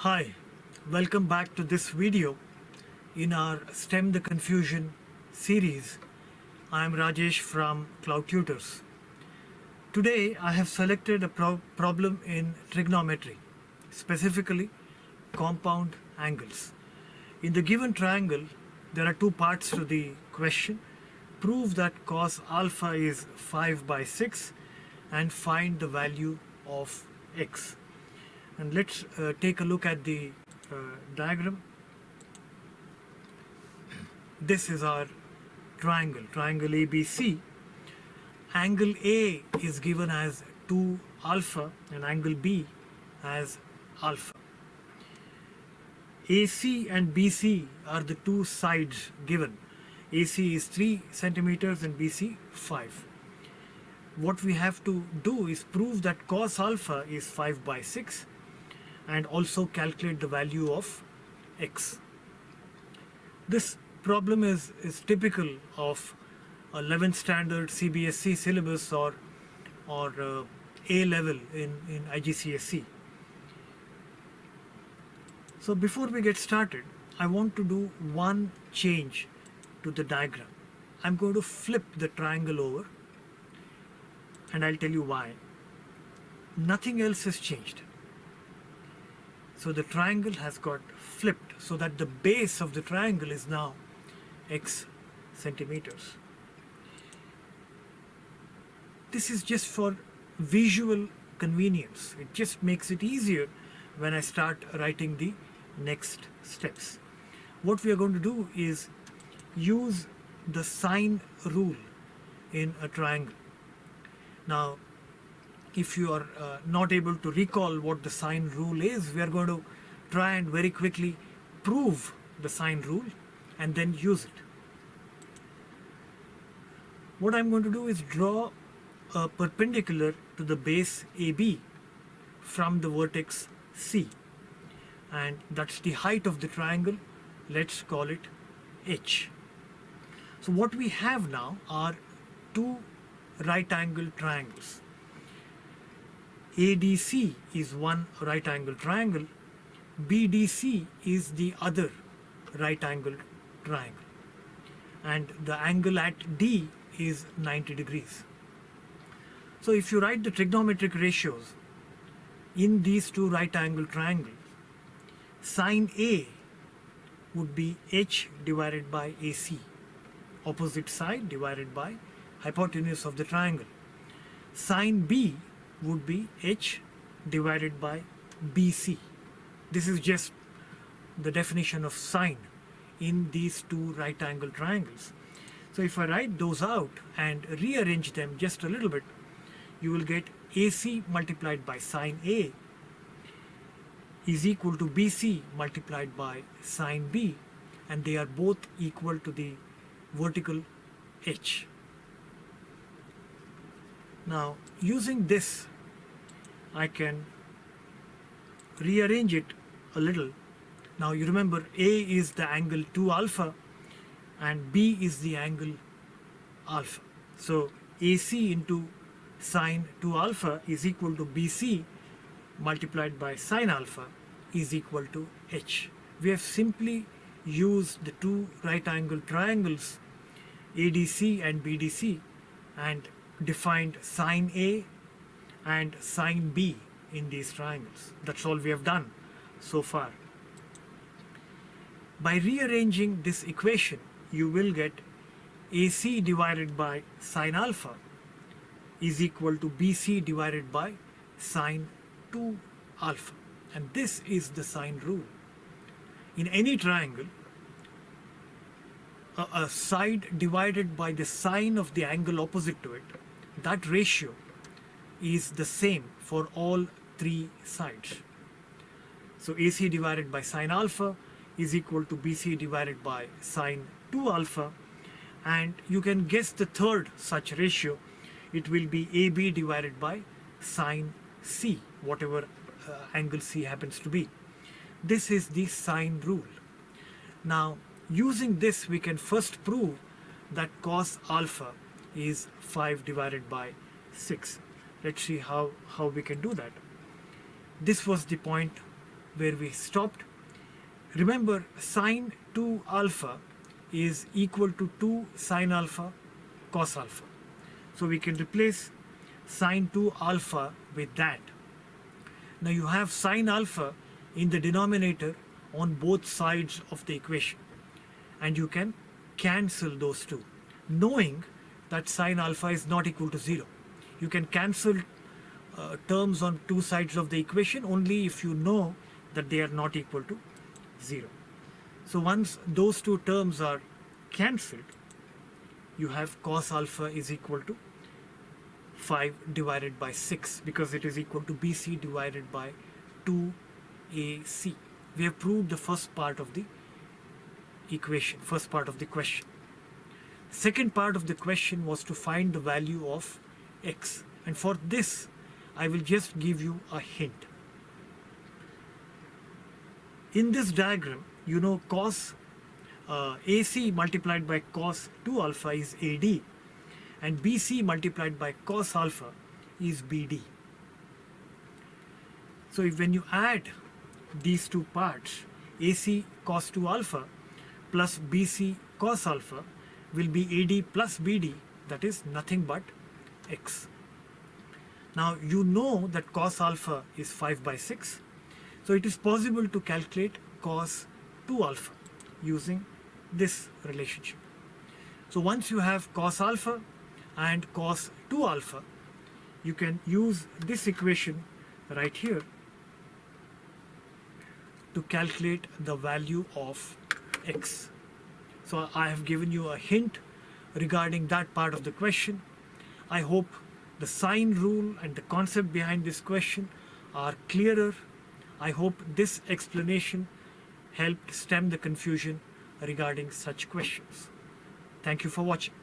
Hi, welcome back to this video in our STEM the Confusion series. I am Rajesh from Cloud Tutors. Today I have selected a problem in trigonometry, specifically compound angles. In the given triangle, there are two parts to the question. Prove that cos alpha is 5 by 6 and find the value of x. And let's take a look at the diagram. This is our triangle ABC. Angle A is given as 2 alpha and angle B as alpha. AC and BC are the two sides given. AC is 3 centimeters and BC 5. What we have to do is prove that cos alpha is 5 by 6 and also calculate the value of x. This problem is typical of 11th standard CBSE syllabus or A level in IGCSE. So before we get started, I want to do one change to the diagram. I'm going to flip the triangle over and I'll tell you why. Nothing else has changed. So the triangle has got flipped so that the base of the triangle is now x centimeters. This is just for visual convenience. It just makes it easier when I start writing the next steps. What we are going to do is use the sine rule in a triangle. Now, if you are not able to recall what the sine rule is, we are going to try and very quickly prove the sine rule and then use it. What I'm going to do is draw a perpendicular to the base AB from the vertex C, and that's the height of the triangle. Let's call it H. So what we have now are two right angle triangles. ADC is one right angle triangle, BDC is the other right angle triangle, and the angle at D is 90 degrees. So if you write the trigonometric ratios in these two right angle triangles, sine A would be H divided by AC, opposite side divided by hypotenuse of the triangle. Sine B would be H divided by BC. This is just the definition of sine in these two right angle triangles. So if I write those out and rearrange them just a little bit, you will get AC multiplied by sine A is equal to BC multiplied by sine B, and they are both equal to the vertical H. Now, using this, I can rearrange it a little. Now you remember A is the angle 2 alpha and B is the angle alpha. So AC into sine 2 alpha is equal to BC multiplied by sine alpha is equal to H. We have simply used the two right angle triangles ADC and BDC and defined sine A and sine B in these triangles. That's all we have done so far. By rearranging this equation, you will get AC divided by sine alpha is equal to BC divided by sine 2 alpha. And this is the sine rule. In any triangle, a side divided by the sine of the angle opposite to it, that ratio is the same for all three sides. So AC divided by sine alpha is equal to BC divided by sine 2 alpha, and you can guess the third such ratio. It will be AB divided by sine C, whatever angle C happens to be. This is the sine rule. Now, using this, we can first prove that cos alpha is 5 divided by 6. Let's see how we can do that. This was the point where we stopped. Remember, sine 2 alpha is equal to 2 sine alpha cos alpha. So we can replace sine 2 alpha with that. Now you have sine alpha in the denominator on both sides of the equation, and you can cancel those two, knowing that sine alpha is not equal to 0. You can cancel terms on two sides of the equation only if you know that they are not equal to 0. So once those two terms are cancelled, you have cos alpha is equal to 5 divided by 6, because it is equal to BC divided by 2AC. We have proved the first part of the equation, first part of the question. Second part of the question was to find the value of x, and for this I will just give you a hint. In this diagram, you know cos AC multiplied by cos 2 alpha is AD, and BC multiplied by cos alpha is BD. So when you add these two parts, AC cos 2 alpha plus BC cos alpha will be AD plus BD, that is nothing but x. Now you know that cos alpha is 5 by 6, so it is possible to calculate cos 2 alpha using this relationship. So once you have cos alpha and cos 2 alpha, you can use this equation right here to calculate the value of x. So I have given you a hint regarding that part of the question. I hope the sine rule and the concept behind this question are clearer. I hope this explanation helped stem the confusion regarding such questions. Thank you for watching.